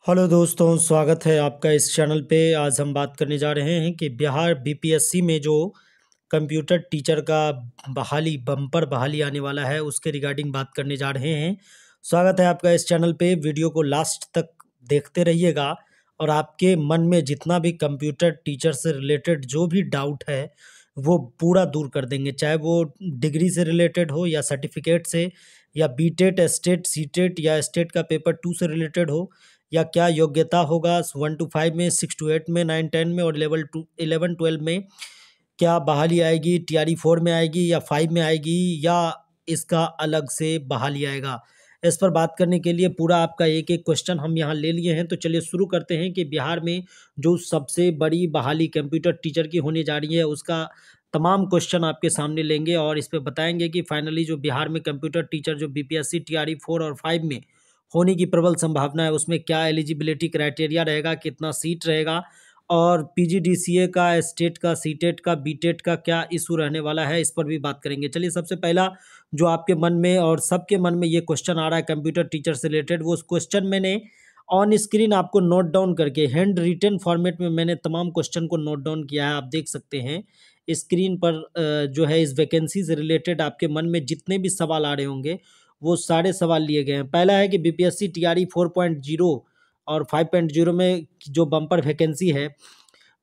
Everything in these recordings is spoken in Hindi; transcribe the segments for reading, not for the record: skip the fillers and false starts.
हेलो दोस्तों, स्वागत है आपका इस चैनल पे। आज हम बात करने जा रहे हैं कि बिहार बीपीएससी में जो कंप्यूटर टीचर का बम्पर बहाली आने वाला है उसके रिगार्डिंग बात करने जा रहे हैं। स्वागत है आपका इस चैनल पे। वीडियो को लास्ट तक देखते रहिएगा और आपके मन में जितना भी कंप्यूटर टीचर से रिलेटेड जो भी डाउट है वो पूरा दूर कर देंगे, चाहे वो डिग्री से रिलेटेड हो या सर्टिफिकेट से या बीटेट, एस्टेट, सीटेट या एस्टेट का पेपर 2 से रिलेटेड हो, या क्या योग्यता होगा 1 to 5 में, 6 to 8 में, 9 10 में और लेवल 11 12 में क्या बहाली आएगी, टीआरई 4 में आएगी या 5 में आएगी या इसका अलग से बहाली आएगा। इस पर बात करने के लिए पूरा आपका एक एक क्वेश्चन हम यहाँ ले लिए हैं। तो चलिए शुरू करते हैं कि बिहार में जो सबसे बड़ी बहाली कंप्यूटर टीचर की होने जा रही है उसका तमाम क्वेश्चन आपके सामने लेंगे और इस पर बताएंगे कि फाइनली जो बिहार में कंप्यूटर टीचर जो बीपीएससी टीआरई 4 और 5 में होने की प्रबल संभावना है उसमें क्या एलिजिबिलिटी क्राइटेरिया रहेगा, कितना सीट रहेगा और पीजीडीसीए का, स्टेट का, सीटेट का, बीटेट का क्या इशू रहने वाला है, इस पर भी बात करेंगे। चलिए सबसे पहला जो आपके मन में और सबके मन में ये क्वेश्चन आ रहा है कंप्यूटर टीचर से रिलेटेड, वो क्वेश्चन मैंने ऑन स्क्रीन आपको नोट डाउन करके हैंड रिटन फॉर्मेट में मैंने तमाम क्वेश्चन को नोट डाउन किया है। आप देख सकते हैं स्क्रीन पर जो है इस वैकेंसी से रिलेटेड आपके मन में जितने भी सवाल आ रहे होंगे वो सारे सवाल लिए गए हैं। पहला है कि बीपीएससी टीआरई 4.0 और 5.0 में जो बम्पर वैकेंसी है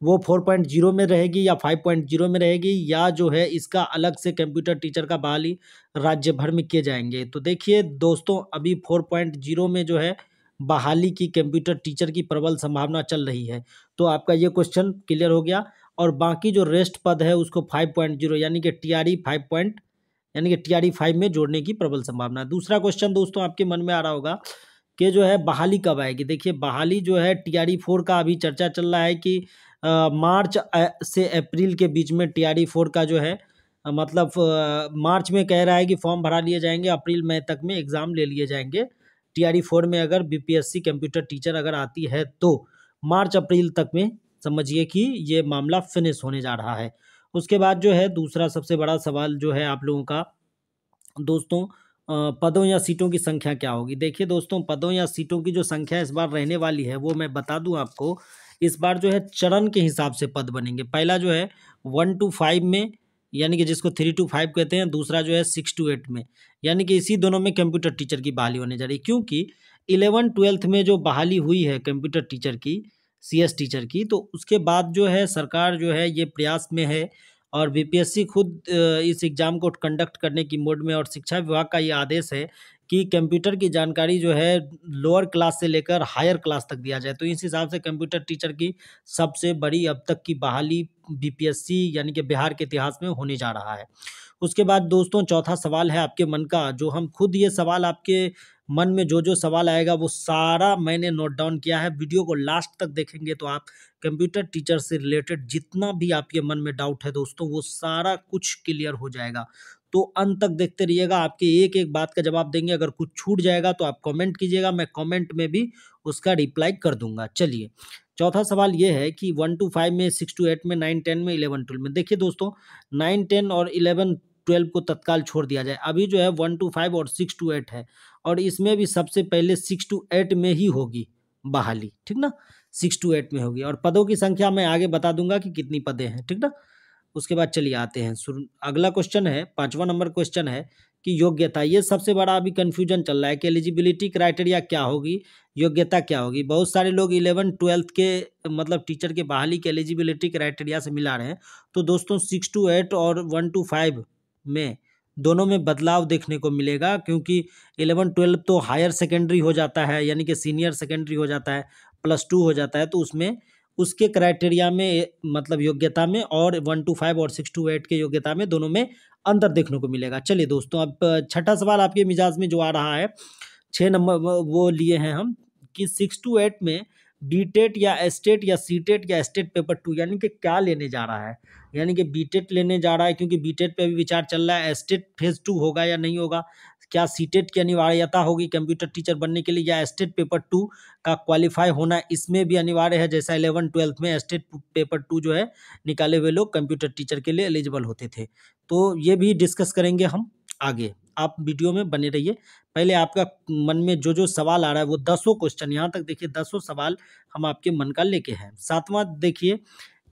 वो 4.0 में रहेगी या 5.0 में रहेगी, या जो है इसका अलग से कंप्यूटर टीचर का बहाली राज्य भर में किए जाएंगे। तो देखिए दोस्तों, अभी 4.0 में जो है बहाली की कंप्यूटर टीचर की प्रबल संभावना चल रही है। तो आपका ये क्वेश्चन क्लियर हो गया और बाकी जो रेस्ट पद है उसको 5.0 यानी कि टीआरई 5 यानी कि टीआरई 5 में जोड़ने की प्रबल संभावना है। दूसरा क्वेश्चन दोस्तों आपके मन में आ रहा होगा कि जो है बहाली कब आएगी। देखिए बहाली जो है टीआरई 4 का अभी चर्चा चल रहा है कि मार्च से अप्रैल के बीच में टीआरई 4 का जो है मतलब मार्च में कह रहा है कि फॉर्म भरा लिए जाएंगे, अप्रैल मई तक में एग्ज़ाम ले लिए जाएंगे। टीआरई 4 में अगर बीपीएससी कंप्यूटर टीचर अगर आती है तो मार्च अप्रैल तक में समझिए कि ये मामला फिनिश होने जा रहा है। उसके बाद जो है दूसरा सबसे बड़ा सवाल जो है आप लोगों का दोस्तों, पदों या सीटों की संख्या क्या होगी। देखिए दोस्तों, पदों या सीटों की जो संख्या इस बार रहने वाली है वो मैं बता दूं आपको। इस बार जो है चरण के हिसाब से पद बनेंगे। पहला जो है 1 to 5 में यानी कि जिसको 3 to 5 कहते हैं, दूसरा जो है 6 to 8 में यानी कि इसी दोनों में कंप्यूटर टीचर की बहाली होने जा रही है। क्योंकि 11 12th में जो बहाली हुई है कंप्यूटर टीचर की, सीएस टीचर की, तो उसके बाद जो है सरकार जो है ये प्रयास में है और बीपीएससी खुद इस एग्ज़ाम को कंडक्ट करने की मोड में और शिक्षा विभाग का ये आदेश है कि कंप्यूटर की जानकारी जो है लोअर क्लास से लेकर हायर क्लास तक दिया जाए। तो इस हिसाब से कंप्यूटर टीचर की सबसे बड़ी अब तक की बहाली बीपीएससी यानी कि बिहार के इतिहास में होने जा रहा है। उसके बाद दोस्तों चौथा सवाल है आपके मन का, जो हम खुद ये सवाल आपके मन में जो सवाल आएगा वो सारा मैंने नोट डाउन किया है। वीडियो को लास्ट तक देखेंगे तो आप कंप्यूटर टीचर से रिलेटेड जितना भी आपके मन में डाउट है दोस्तों वो सारा कुछ क्लियर हो जाएगा। तो अंत तक देखते रहिएगा, आपके एक एक बात का जवाब देंगे। अगर कुछ छूट जाएगा तो आप कमेंट कीजिएगा, मैं कमेंट में भी उसका रिप्लाई कर दूंगा। चलिए चौथा सवाल ये है कि 1 to 5 में, 6 to 8 में, 9 10 में, 11 12 में। देखिए दोस्तों 9 10 और 11 12 को तत्काल छोड़ दिया जाए। अभी जो है 1 to 5 और 6 to 8 है और इसमें भी सबसे पहले 6 to 8 में ही होगी बहाली, ठीक ना। 6 to 8 में होगी और पदों की संख्या मैं आगे बता दूंगा कि कितनी पदें हैं, ठीक ना। उसके बाद चलिए आते हैं अगला क्वेश्चन है, 5वां नंबर क्वेश्चन है कि योग्यता। ये सबसे बड़ा अभी कन्फ्यूजन चल रहा है कि एलिजिबिलिटी क्राइटेरिया क्या होगी, योग्यता क्या होगी। बहुत सारे लोग 11 12 के मतलब टीचर के बहाली के एलिजिबिलिटी क्राइटेरिया से मिला रहे हैं। तो दोस्तों 6 to 8 और 1 to 5 में दोनों में बदलाव देखने को मिलेगा, क्योंकि 11 12 तो हायर सेकेंडरी हो जाता है यानी कि सीनियर सेकेंडरी हो जाता है, +2 हो जाता है। तो उसमें उसके क्राइटेरिया में मतलब योग्यता में और 1 to 5 और 6 to 8 के योग्यता में दोनों में अंतर देखने को मिलेगा। चलिए दोस्तों, अब छठा सवाल आपके मिजाज में जो आ रहा है, 6 नंबर वो लिए हैं हम कि 6 to 8 में बीटेट या एस्टेट या सीटेट या एस्टेट पेपर 2 यानी कि क्या लेने जा रहा है। यानी कि बीटेट लेने जा रहा है क्योंकि बीटेट पे भी विचार चल रहा है, एस्टेट फेज 2 होगा या नहीं होगा, क्या सीटेट की अनिवार्यता होगी कंप्यूटर टीचर बनने के लिए, या एस्टेट पेपर 2 का क्वालिफाई होना इसमें भी अनिवार्य है। जैसा 11 12 में एस्टेट पेपर 2 जो है निकाले हुए लोग कंप्यूटर टीचर के लिए एलिजिबल होते थे। तो ये भी डिस्कस करेंगे हम। आगे। आप वीडियो में बने रहिए। पहले आपका मन में जो सवाल आ रहा है वो 10 क्वेश्चन, यहाँ तक देखिए 10 सवाल हम आपके मन का लेके हैं। 7वां देखिए,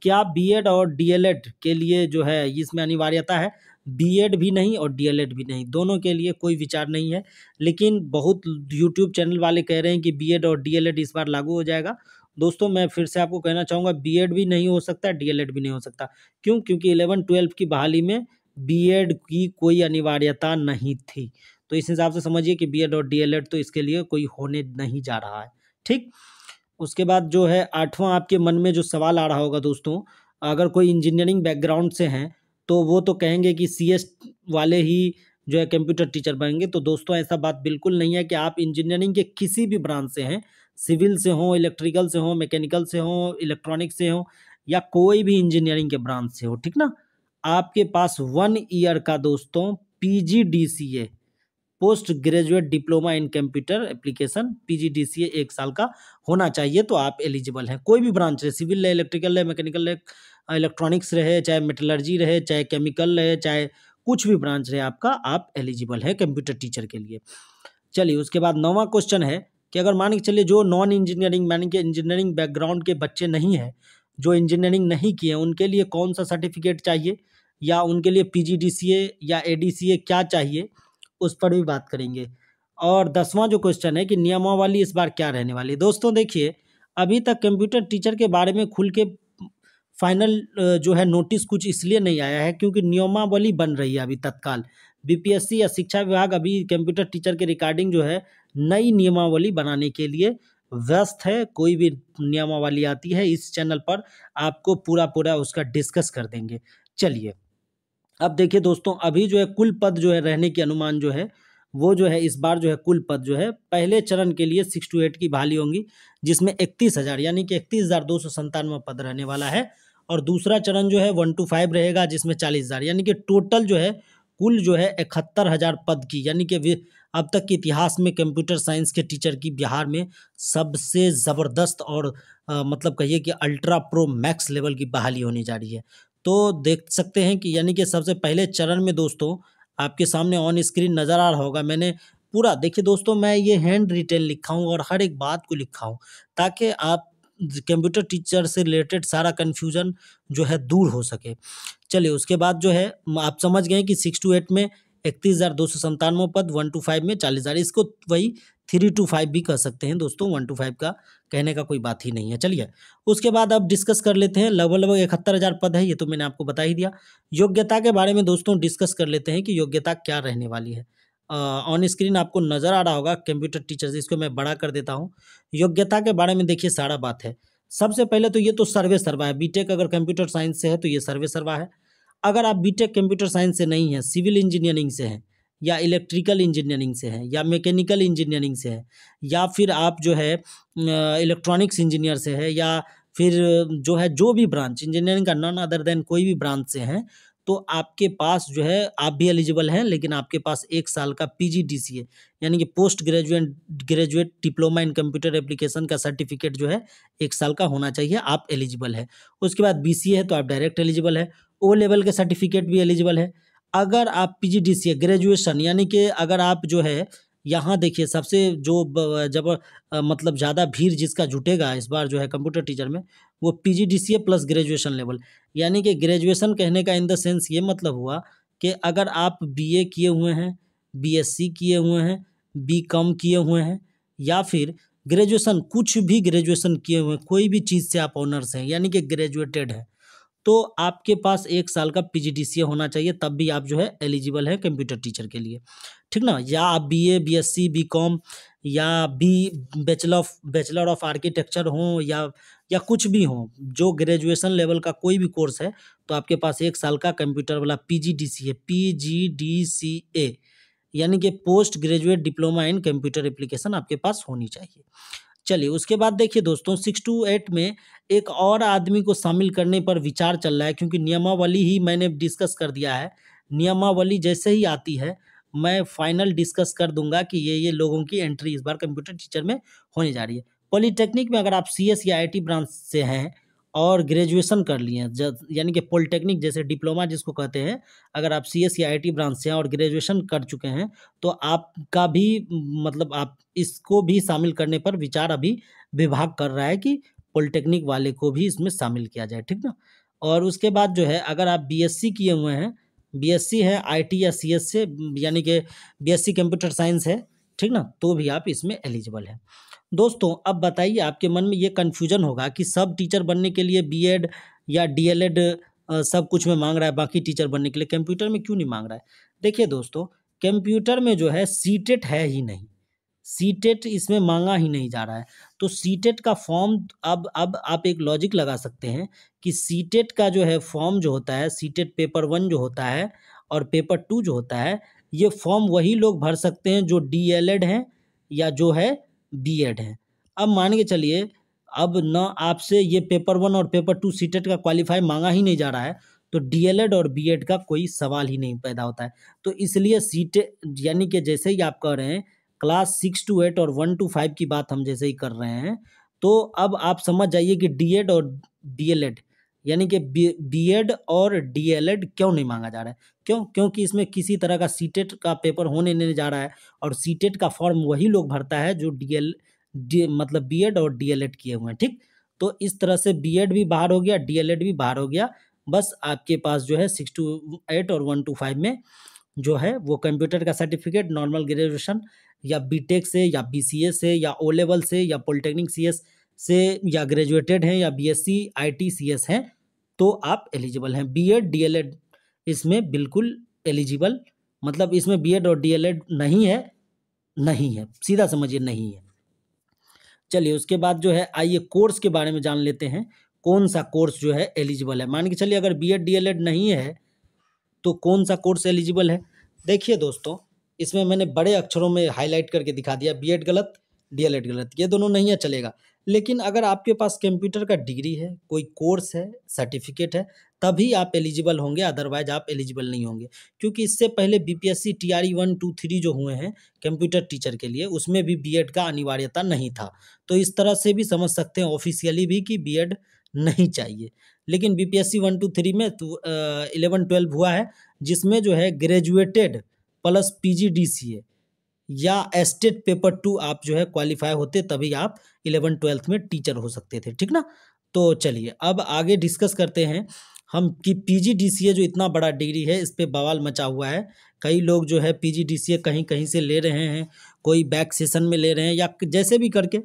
क्या बीएड और डीएलएड के लिए जो है इसमें अनिवार्यता है? बीएड भी नहीं और डीएलएड भी नहीं, दोनों के लिए कोई विचार नहीं है। लेकिन बहुत यूट्यूब चैनल वाले कह रहे हैं कि बीएड और डीएलएड इस बार लागू हो जाएगा। दोस्तों मैं फिर से आपको कहना चाहूँगा, बीएड भी नहीं हो सकता, डीएलएड भी नहीं हो सकता। क्यों? क्योंकि 11-12 की बहाली में बीएड की कोई अनिवार्यता नहीं थी। तो इस हिसाब से समझिए कि बीएड और डीएलएड तो इसके लिए कोई होने नहीं जा रहा है। ठीक। उसके बाद जो है 8वां आपके मन में जो सवाल आ रहा होगा दोस्तों, अगर कोई इंजीनियरिंग बैकग्राउंड से हैं तो वो तो कहेंगे कि सीएस वाले ही जो है कंप्यूटर टीचर बनेंगे। तो दोस्तों ऐसा बात बिल्कुल नहीं है कि आप इंजीनियरिंग के किसी भी ब्रांच से हैं, सिविल से हो, इलेक्ट्रिकल से हो, मैकेनिकल से हो, इलेक्ट्रॉनिक से हो, या कोई भी इंजीनियरिंग के ब्रांच से हो, ठीक ना, आपके पास 1 ईयर का दोस्तों PGDCA, post graduate diploma in computer application, PGDCA 1 साल का होना चाहिए, तो आप एलिजिबल हैं। कोई भी ब्रांच रहे, सिविल रहे, इलेक्ट्रिकल रहे, मैकेनिकल रहे, इलेक्ट्रॉनिक्स रहे, चाहे मेटलर्जी रहे, चाहे केमिकल रहे, चाहे कुछ भी ब्रांच रहे आपका, आप एलिजिबल है कंप्यूटर टीचर के लिए। चलिए उसके बाद 9वां क्वेश्चन है कि अगर मान के चलिए जो नॉन इंजीनियरिंग यानी कि इंजीनियरिंग बैकग्राउंड के बच्चे नहीं हैं, जो इंजीनियरिंग नहीं किए हैं, उनके लिए कौन सा सर्टिफिकेट चाहिए, या उनके लिए पीजीडीसीए या एडीसीए क्या चाहिए, उस पर भी बात करेंगे। और 10वां जो क्वेश्चन है कि नियमावली इस बार क्या रहने वाली है। दोस्तों देखिए, अभी तक कंप्यूटर टीचर के बारे में खुल के फाइनल जो है नोटिस कुछ इसलिए नहीं आया है क्योंकि नियमावली बन रही है अभी तत्काल। बीपीएससी या शिक्षा विभाग अभी कंप्यूटर टीचर के रिगार्डिंग जो है नई नियमावली बनाने के लिए व्यस्त है। कोई भी नियमावली आती है इस चैनल पर आपको पूरा उसका डिस्कस कर देंगे। चलिए अब देखिए दोस्तों, अभी जो है कुल पद जो है रहने की अनुमान जो है वो जो है इस बार जो है कुल पद जो है पहले चरण के लिए 6 to 8 की बहाली होंगी, जिसमें 31,000 यानी कि 31,297 पद रहने वाला है। और दूसरा चरण जो है 1 to 5 रहेगा, जिसमें 40,000 यानी कि टोटल जो है कुल जो है 71,000 पद की, यानी कि अब तक के इतिहास में कंप्यूटर साइंस के टीचर की बिहार में सबसे ज़बरदस्त और मतलब कहिए कि अल्ट्रा प्रो मैक्स लेवल की बहाली होने जा रही है। तो देख सकते हैं कि यानी कि सबसे पहले चरण में दोस्तों आपके सामने ऑन स्क्रीन नज़र आ रहा होगा, मैंने पूरा देखिए दोस्तों, मैं ये हैंड रिटेन लिखा हूँ और हर एक बात को लिखा हूँ ताकि आप कंप्यूटर टीचर से रिलेटेड सारा कन्फ्यूजन जो है दूर हो सके। चलिए उसके बाद जो है आप समझ गए कि 6 to 8 में 31,297 पद, 1 to 5 में 40,000, इसको वही 3 to 5 भी कह सकते हैं दोस्तों, 1 to 5 का कहने का कोई बात ही नहीं है। चलिए उसके बाद अब डिस्कस कर लेते हैं, लगभग 71,000 पद है, ये तो मैंने आपको बता ही दिया। योग्यता के बारे में दोस्तों डिस्कस कर लेते हैं कि योग्यता क्या रहने वाली है। ऑन स्क्रीन आपको नज़र आ रहा होगा कंप्यूटर टीचर्स, इसको मैं बड़ा कर देता हूँ। योग्यता के बारे में देखिए सारा बात है। सबसे पहले तो ये तो सर्वे सर्वा है, बीटेक अगर कंप्यूटर साइंस से है तो ये सर्वे सर्वा है। अगर आप बीटेक कंप्यूटर साइंस से नहीं हैं, सिविल इंजीनियरिंग से हैं, या इलेक्ट्रिकल इंजीनियरिंग से हैं, या मैकेनिकल इंजीनियरिंग से हैं, या फिर आप जो है इलेक्ट्रॉनिक्स इंजीनियर से है, या फिर जो है जो भी ब्रांच इंजीनियरिंग का नॉन अदर देन कोई भी ब्रांच से हैं, तो आपके पास जो है आप भी एलिजिबल हैं, लेकिन आपके पास 1 साल का पीजीडीसीए यानी कि post graduate diploma in computer application का सर्टिफिकेट जो है 1 साल का होना चाहिए, आप एलिजिबल है। उसके बाद बीसीए है तो आप डायरेक्ट एलिजिबल है। ओ लेवल के सर्टिफिकेट भी एलिजिबल है। अगर आप पीजीडीसीए ग्रेजुएशन यानी कि अगर आप जो है यहाँ देखिए सबसे जो जब मतलब ज़्यादा भीड़ जिसका जुटेगा इस बार जो है कंप्यूटर टीचर में, वो पीजीडीसीए प्लस ग्रेजुएशन लेवल, यानी कि ग्रेजुएशन कहने का इन द सेंस ये मतलब हुआ कि अगर आप बीए किए हुए हैं, बीएससी किए हुए हैं, बीकॉम किए हुए हैं, या फिर ग्रेजुएशन कुछ भी ग्रेजुएशन किए हुए हैं, कोई भी चीज़ से आप ऑनर्स हैं यानी कि ग्रेजुएटेड हैं, तो आपके पास 1 साल का पीजीडीसीए होना चाहिए, तब भी आप जो है एलिजिबल हैं कंप्यूटर टीचर के लिए, ठीक ना। या आप बीए, बीएससी, बीकॉम या बैचलर ऑफ आर्किटेक्चर हों या कुछ भी हों, जो ग्रेजुएशन लेवल का कोई भी कोर्स है, तो आपके पास 1 साल का कंप्यूटर वाला पीजीडीसीए यानी कि post graduate diploma in computer application आपके पास होनी चाहिए। चलिए उसके बाद देखिए दोस्तों 6 to 8 में एक और आदमी को शामिल करने पर विचार चल रहा है, क्योंकि नियमावली ही मैंने डिस्कस कर दिया है। नियमावली जैसे ही आती है मैं फाइनल डिस्कस कर दूंगा कि ये लोगों की एंट्री इस बार कंप्यूटर टीचर में होने जा रही है। पॉलीटेक्निक में अगर आप सीएस या आईटी ब्रांच से हैं और ग्रेजुएशन कर लिए हैं, यानी कि पॉलिटेक्निक जैसे डिप्लोमा जिसको कहते हैं, अगर आप CS या IT ब्रांच से हैं और ग्रेजुएशन कर चुके हैं तो आपका भी मतलब आप इसको भी शामिल करने पर विचार अभी विभाग कर रहा है कि पॉलिटेक्निक वाले को भी इसमें शामिल किया जाए, ठीक ना। और उसके बाद जो है अगर आप BSc किए हुए हैं, BSc है IT या CS से, यानी कि BSc कंप्यूटर साइंस है, ठीक ना, तो भी आप इसमें एलिजिबल हैं। दोस्तों अब बताइए, आपके मन में ये कन्फ्यूजन होगा कि सब टीचर बनने के लिए B.Ed या DLED सब कुछ में मांग रहा है, बाकी टीचर बनने के लिए कंप्यूटर में क्यों नहीं मांग रहा है। देखिए दोस्तों, कंप्यूटर में जो है सीटेट है ही नहीं, सीटेट इसमें मांगा ही नहीं जा रहा है। तो सीटेट का फॉर्म अब आप एक लॉजिक लगा सकते हैं कि सीटेट का जो है फॉर्म जो होता है, सीटेट पेपर 1 जो होता है और पेपर 2 जो होता है, ये फॉर्म वही लोग भर सकते हैं जो DLED हैं या जो है B.Ed है। अब मान के चलिए, अब न आपसे ये पेपर 1 और पेपर 2 सीटेट का क्वालिफाई मांगा ही नहीं जा रहा है, तो DLED और B.Ed का कोई सवाल ही नहीं पैदा होता है। तो इसलिए सीटेट, यानी कि जैसे ही आप कह रहे हैं क्लास 6 to 8 और 1 to 5 की बात हम जैसे ही कर रहे हैं, तो अब आप समझ जाइए कि D.Ed और DLED, यानी कि B.Ed और DLED क्यों नहीं मांगा जा रहा है। क्यों? क्योंकि इसमें किसी तरह का सीटेट का पेपर होने नहीं जा रहा है, और सीटेट का फॉर्म वही लोग भरता है जो मतलब B.Ed और DLED किए हुए हैं, ठीक। तो इस तरह से B.Ed भी बाहर हो गया, DLED भी बाहर हो गया। बस आपके पास जो है 6 to 8 और 1 to 5 में जो है वो कंप्यूटर का सर्टिफिकेट, नॉर्मल ग्रेजुएशन या B.Tech से या BCA से या O लेवल से या पॉलिटेक्निक CS से या ग्रेजुएटेड हैं या BSc IT CS हैं, तो आप एलिजिबल हैं। B.Ed DLED इसमें बिल्कुल एलिजिबल, मतलब इसमें B.Ed और DLED नहीं है, नहीं है, सीधा समझिए नहीं है। चलिए उसके बाद जो है आइए कोर्स के बारे में जान लेते हैं, कौन सा कोर्स जो है एलिजिबल है। मान के चलिए अगर B.Ed DLED नहीं है तो कौन सा कोर्स एलिजिबल है। देखिए दोस्तों, इसमें मैंने बड़े अक्षरों में हाईलाइट करके दिखा दिया, B.Ed गलत, DLED गलत, ये दोनों नहीं है चलेगा। लेकिन अगर आपके पास कंप्यूटर का डिग्री है, कोई कोर्स है, सर्टिफिकेट है, तभी आप एलिजिबल होंगे, अदरवाइज आप एलिजिबल नहीं होंगे। क्योंकि इससे पहले BPSC TRE 1, 2, 3 जो हुए हैं कंप्यूटर टीचर के लिए, उसमें भी B.Ed का अनिवार्यता नहीं था। तो इस तरह से भी समझ सकते हैं ऑफिशियली भी कि B.Ed नहीं चाहिए। लेकिन BPSC 1, 2, 3 में 11, 12 हुआ है, जिसमें जो है ग्रेजुएटेड प्लस PGDCA या एस्टेट पेपर 2 आप जो है क्वालिफाई होते, तभी आप 11, 12 में टीचर हो सकते थे, ठीक ना। तो चलिए अब आगे डिस्कस करते हैं हम कि PGDCA जो इतना बड़ा डिग्री है, इस पे बवाल मचा हुआ है। कई लोग जो है PGDCA कहीं कहीं से ले रहे हैं, कोई बैक सेशन में ले रहे हैं, या जैसे भी करके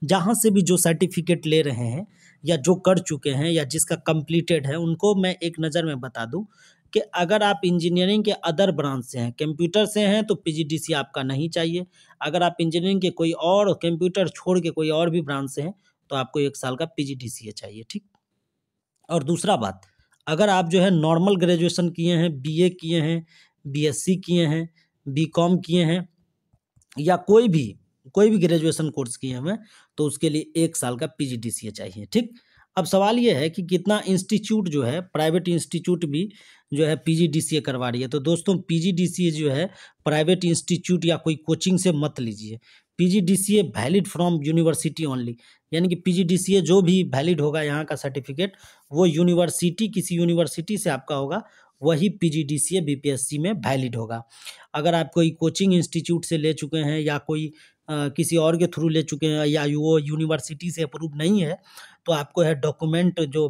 जहाँ से भी जो सर्टिफिकेट ले रहे हैं या जो कर चुके हैं या जिसका कंप्लीटेड है, उनको मैं एक नज़र में बता दूं कि अगर आप इंजीनियरिंग के अदर ब्रांच से हैं, कंप्यूटर से हैं, तो PGDCA आपका नहीं चाहिए। अगर आप इंजीनियरिंग के कोई और, कंप्यूटर छोड़ के कोई और भी ब्रांच से हैं, तो आपको 1 साल का PGDCA चाहिए, ठीक। और दूसरा बात, अगर आप जो है नॉर्मल ग्रेजुएशन किए हैं, BA किए हैं, BSc किए हैं, BCom किए हैं, या कोई भी ग्रेजुएशन कोर्स किए हुए हैं, तो उसके लिए 1 साल का PGDCA चाहिए, ठीक। अब सवाल ये है कि कितना इंस्टीट्यूट जो है, प्राइवेट इंस्टीट्यूट भी जो है PGDCA करवा रही है। तो दोस्तों PGDCA जो है प्राइवेट इंस्टीट्यूट या कोई कोचिंग से मत लीजिए। PGDCA valid from university only, यानी कि PGDCA जो भी वैलिड होगा यहाँ का सर्टिफिकेट, वो यूनिवर्सिटी, किसी यूनिवर्सिटी से आपका होगा, वही PGDCA BPSC में वैलिड होगा। अगर आप कोई कोचिंग इंस्टीट्यूट से ले चुके हैं या कोई किसी और के थ्रू ले चुके हैं या वो यूनिवर्सिटी से अप्रूव नहीं है, तो आपको है डॉक्यूमेंट जो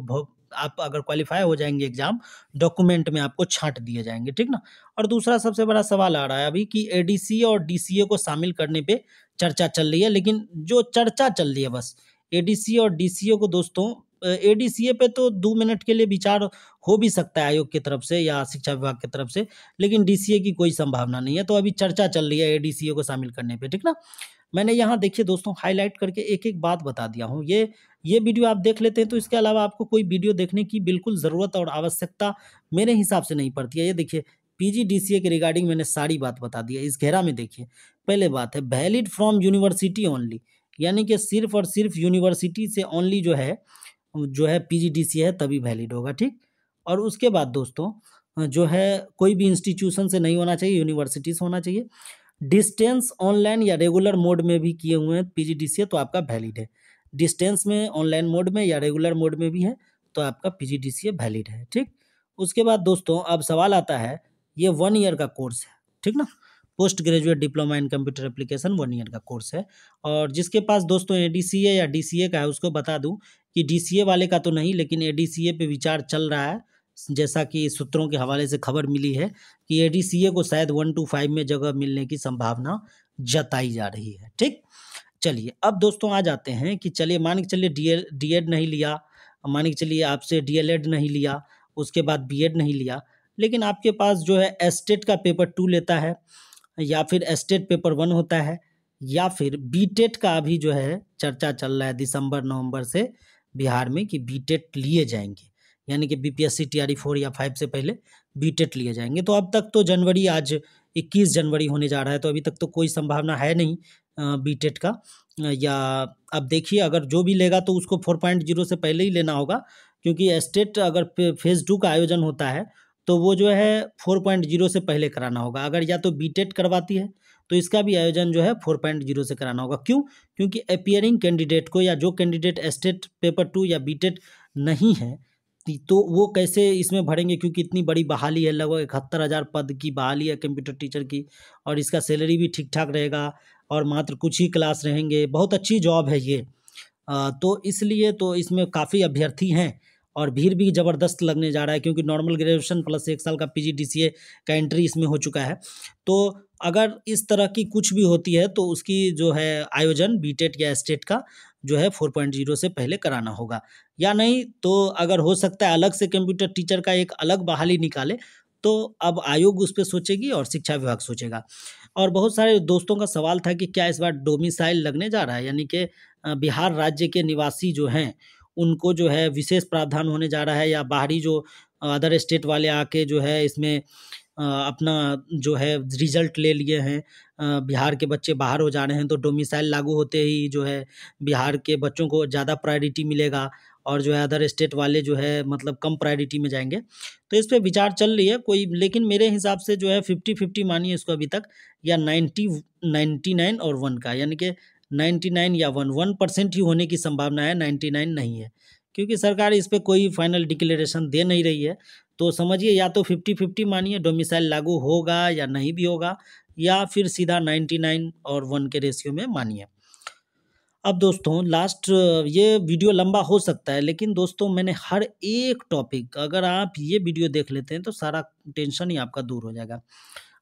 आप अगर क्वालिफाई हो जाएंगे एग्जाम, डॉक्यूमेंट में आपको छांट दिए जाएंगे, ठीक ना। और दूसरा सबसे बड़ा सवाल आ रहा है अभी कि ADCA और DCA को शामिल करने पे चर्चा चल रही है, लेकिन जो चर्चा चल रही है बस ADCA और DCA को, दोस्तों ADCA पे तो 2 मिनट के लिए विचार हो भी सकता है आयोग की तरफ से या शिक्षा विभाग की तरफ से, लेकिन DCA की कोई संभावना नहीं है। तो अभी चर्चा चल रही है ADCA को शामिल करने पे, ठीक ना। मैंने यहाँ देखिए दोस्तों हाईलाइट करके एक एक बात बता दिया हूँ। ये वीडियो आप देख लेते हैं तो इसके अलावा आपको कोई वीडियो देखने की बिल्कुल ज़रूरत और आवश्यकता मेरे हिसाब से नहीं पड़ती है। ये देखिए PGDCA के रिगार्डिंग मैंने सारी बात बता दी है। इस घेरा में देखिए, पहले बात है वैलिड फ्रॉम यूनिवर्सिटी ओनली, यानी कि सिर्फ और सिर्फ यूनिवर्सिटी से ओनली जो है PGDCA है तभी वैलिड होगा, ठीक। और उसके बाद दोस्तों जो है कोई भी इंस्टीट्यूशन से नहीं होना चाहिए, यूनिवर्सिटी से होना चाहिए। डिस्टेंस, ऑनलाइन या रेगुलर मोड में भी किए हुए हैं PGDCA तो आपका वैलिड है। डिस्टेंस में, ऑनलाइन मोड में या रेगुलर मोड में भी है तो आपका PGDCA वैलिड है। ठीक, उसके बाद दोस्तों अब सवाल आता है, ये 1 ईयर का कोर्स है, ठीक ना, post graduate diploma in computer application 1 year का कोर्स है। और जिसके पास दोस्तों ADCA या DCA का है उसको बता दूं कि DCA वाले का तो नहीं, लेकिन ADCA पे विचार चल रहा है, जैसा कि सूत्रों के हवाले से खबर मिली है कि ADCA को शायद 1 to 5 में जगह मिलने की संभावना जताई जा रही है। ठीक, चलिए अब दोस्तों आ जाते हैं कि चलिए मान के चलिए DED नहीं लिया, मान के चलिए आपसे DLED नहीं लिया, उसके बाद BEd नहीं लिया, लेकिन आपके पास जो है एस्टेट का पेपर 2 लेता है, या फिर एस्टेट पेपर 1 होता है, या फिर बीटेट का अभी जो है चर्चा चल रहा है दिसंबर नवंबर से बिहार में कि बीटेट लिए जाएंगे, यानी कि BPSC TRE 4 या 5 से पहले बीटेट लिए जाएंगे। तो अब तक तो जनवरी, आज 21 जनवरी होने जा रहा है, तो अभी तक तो कोई संभावना है नहीं बीटेट का, या अब देखिए अगर जो भी लेगा तो उसको 4.0 से पहले ही लेना होगा, क्योंकि एस्टेट अगर फेज़ 2 का आयोजन होता है तो वो जो है 4.0 से पहले कराना होगा। अगर या तो बीटेट करवाती है तो इसका भी आयोजन जो है 4.0 से कराना होगा। क्यों? क्योंकि अपीयरिंग कैंडिडेट को, या जो कैंडिडेट एस्टेट पेपर 2 या बीटेट नहीं है, तो वो कैसे इसमें भरेंगे, क्योंकि इतनी बड़ी बहाली है, लगभग 71,000 पद की बहाली है कंप्यूटर टीचर की, और इसका सैलरी भी ठीक ठाक रहेगा, और मात्र कुछ ही क्लास रहेंगे, बहुत अच्छी जॉब है ये। तो इसलिए तो इसमें काफ़ी अभ्यर्थी हैं और भीड़ भी ज़बरदस्त लगने जा रहा है, क्योंकि नॉर्मल ग्रेजुएशन प्लस 1 साल का PGDCA का एंट्री इसमें हो चुका है। तो अगर इस तरह की कुछ भी होती है तो उसकी जो है आयोजन बीटेट या एस्टेट का जो है 4.0 से पहले कराना होगा, या नहीं तो अगर हो सकता है अलग से कंप्यूटर टीचर का एक अलग बहाली निकाले, तो अब आयोग उस पर सोचेगी और शिक्षा विभाग सोचेगा। और बहुत सारे दोस्तों का सवाल था कि क्या इस बार डोमिसाइल लगने जा रहा है, यानी कि बिहार राज्य के निवासी जो हैं उनको जो है विशेष प्रावधान होने जा रहा है, या बाहरी जो अदर स्टेट वाले आके जो है इसमें अपना जो है रिजल्ट ले लिए हैं, बिहार के बच्चे बाहर हो जा रहे हैं, तो डोमिसाइल लागू होते ही जो है बिहार के बच्चों को ज़्यादा प्रायोरिटी मिलेगा, और जो है अदर स्टेट वाले जो है मतलब कम प्रायोरिटी में जाएंगे। तो इस पे विचार चल रही है कोई, लेकिन मेरे हिसाब से जो है 50-50 मानिए इसको अभी तक, या 90, 99 और 1 का, यानी कि 99 या 1% ही होने की संभावना है, 99 नहीं है, क्योंकि सरकार इस पे कोई फाइनल डिक्लेरेशन दे नहीं रही है। तो समझिए या तो 50-50 मानिए डोमिसाइल लागू होगा या नहीं भी होगा, या फिर सीधा 99 और 1 के रेशियो में मानिए। अब दोस्तों लास्ट, ये वीडियो लंबा हो सकता है, लेकिन दोस्तों मैंने हर एक टॉपिक, अगर आप ये वीडियो देख लेते हैं तो सारा टेंशन ही आपका दूर हो जाएगा।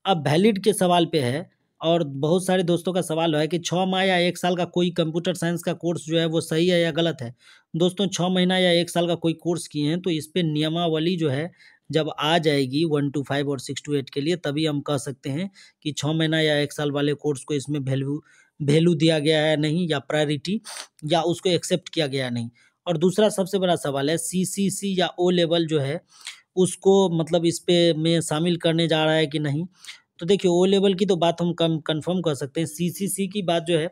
अब वैलिड के सवाल पे है, और बहुत सारे दोस्तों का सवाल है कि 6 माह या 1 साल का कोई कंप्यूटर साइंस का कोर्स जो है वो सही है या गलत है। दोस्तों 6 महीना या 1 साल का कोई कोर्स किए हैं तो इस पे नियमावली जो है जब आ जाएगी 1 to 5 और 6 to 8 के लिए, तभी हम कह सकते हैं कि 6 महीना या 1 साल वाले कोर्स को इसमें वैल्यू दिया गया है नहीं, या प्रायोरिटी, या उसको एक्सेप्ट किया गया है नहीं। और दूसरा सबसे बड़ा सवाल है CCC या O लेवल जो है उसको मतलब इस पे में शामिल करने जा रहा है कि नहीं। तो देखिए O लेवल की तो बात हम कंफर्म कर सकते हैं, CCC की बात जो है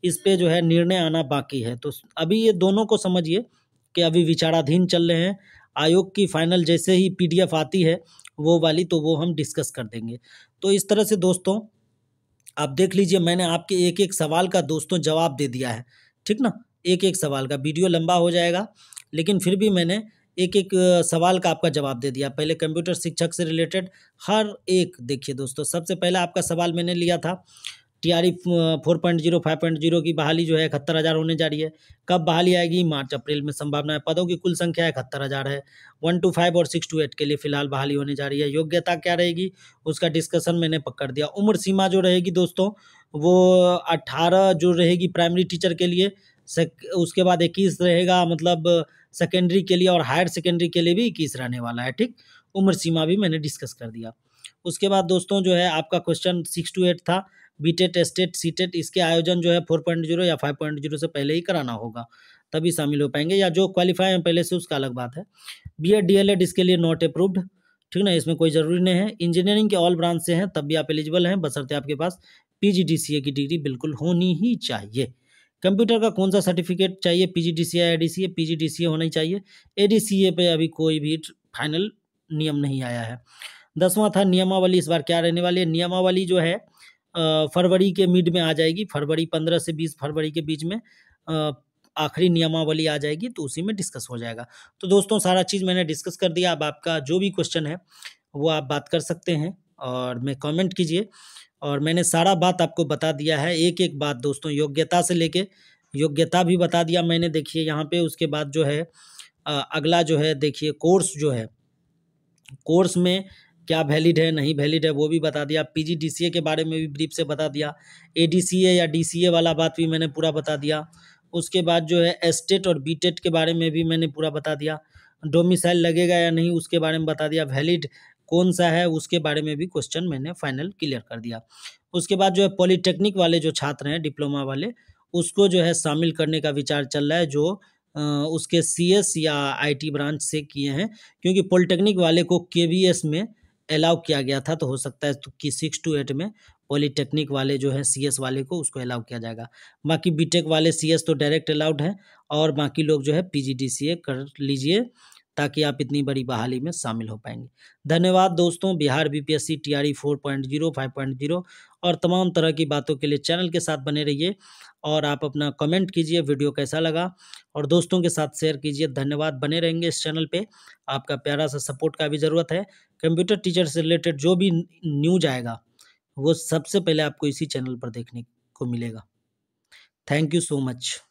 इस पे जो है निर्णय आना बाकी है। तो अभी ये दोनों को समझिए कि अभी विचाराधीन चल रहे हैं, आयोग की फाइनल जैसे ही PDF आती है वो वाली, तो वो हम डिस्कस कर देंगे। तो इस तरह से दोस्तों आप देख लीजिए, मैंने आपके एक एक सवाल का दोस्तों जवाब दे दिया है, ठीक ना, एक एक सवाल का। वीडियो लंबा हो जाएगा, लेकिन फिर भी मैंने एक एक सवाल का आपका जवाब दे दिया। पहले कंप्यूटर शिक्षक से रिलेटेड हर एक, देखिए दोस्तों सबसे पहला आपका सवाल मैंने लिया था TRE 4.0 5.0 की बहाली जो है 71,000 होने जा रही है। कब बहाली आएगी? मार्च अप्रैल में संभावना है। पदों की कुल संख्या 71,000 है। 1 to 5 और 6 to 8 के लिए फिलहाल बहाली होने जा रही है। योग्यता क्या रहेगी उसका डिस्कशन मैंने पकड़ दिया। उम्र सीमा जो रहेगी दोस्तों वो 18 जो रहेगी प्राइमरी टीचर के लिए, उसके बाद 21 रहेगा मतलब सेकेंडरी के लिए, और हायर सेकेंडरी के लिए भी 21 रहने वाला है। ठीक, उम्र सीमा भी मैंने डिस्कस कर दिया। उसके बाद दोस्तों जो है आपका क्वेश्चन 6 to 8 था, बीटेट एस्टेट सीटेट, इसके आयोजन जो है 4.0 या 5.0 से पहले ही कराना होगा, तभी शामिल हो पाएंगे, या जो क्वालिफाई हैं पहले से उसका अलग बात है। BEd DLED इसके लिए नॉट अप्रूव्ड, ठीक ना, इसमें कोई ज़रूरी नहीं है। इंजीनियरिंग के ऑल ब्रांच से हैं तब भी आप एलिजिबल हैं, बशर्ते आपके पास PGDCA की डिग्री बिल्कुल होनी ही चाहिए। कंप्यूटर का कौन सा सर्टिफिकेट चाहिए, PGDCA या ADCA? PGDCA होना ही चाहिए। ADCA पे अभी कोई भी फाइनल नियम नहीं आया है। 10वां था नियमावली, इस बार क्या रहने वाली है? नियमावली जो है फरवरी के मिड में आ जाएगी, फरवरी 15 से 20 फरवरी के बीच में आखिरी नियमावली आ जाएगी तो उसी में डिस्कस हो जाएगा। तो दोस्तों सारा चीज़ मैंने डिस्कस कर दिया। अब आपका जो भी क्वेश्चन है वो आप बात कर सकते हैं और मैं कमेंट कीजिए। और मैंने सारा बात आपको बता दिया है, एक-एक बात दोस्तों, योग्यता से लेके योग्यता भी बता दिया मैंने, देखिए यहाँ पे। उसके बाद जो है अगला जो है देखिए कोर्स जो है, कोर्स में क्या वैलिड है नहीं वैलिड है वो भी बता दिया। पीजीडीसीए के बारे में भी ब्रीफ से बता दिया। एडीसीए या डीसीए वाला बात भी मैंने पूरा बता दिया। उसके बाद जो है एस्टेट और बीटेट के बारे में भी मैंने पूरा बता दिया। डोमिसाइल लगेगा या नहीं उसके बारे में बता दिया। वैलिड कौन सा है उसके बारे में भी क्वेश्चन मैंने फाइनल क्लियर कर दिया। उसके बाद जो है पॉलिटेक्निक वाले जो छात्र हैं, डिप्लोमा वाले, उसको जो है शामिल करने का विचार चल रहा है, जो उसके सीएस या आईटी ब्रांच से किए हैं, क्योंकि पॉलिटेक्निक वाले को केवीएस में अलाउ किया गया था, तो हो सकता है तो कि 6 to 8 में पॉलिटेक्निक वाले जो है सीएस वाले को उसको अलाउ किया जाएगा। बाकी बीटेक वाले सीएस तो डायरेक्ट अलाउड है, और बाकी लोग जो है पीजीडीसीए कर लीजिए ताकि आप इतनी बड़ी बहाली में शामिल हो पाएंगे। धन्यवाद दोस्तों। बिहार बीपीएससी टीआरई 4.0, 5.0 और तमाम तरह की बातों के लिए चैनल के साथ बने रहिए, और आप अपना कमेंट कीजिए वीडियो कैसा लगा, और दोस्तों के साथ शेयर कीजिए। धन्यवाद। बने रहेंगे इस चैनल पे, आपका प्यारा सा सपोर्ट का भी ज़रूरत है। कंप्यूटर टीचर से रिलेटेड जो भी न्यूज आएगा वो सबसे पहले आपको इसी चैनल पर देखने को मिलेगा। Thank you so much.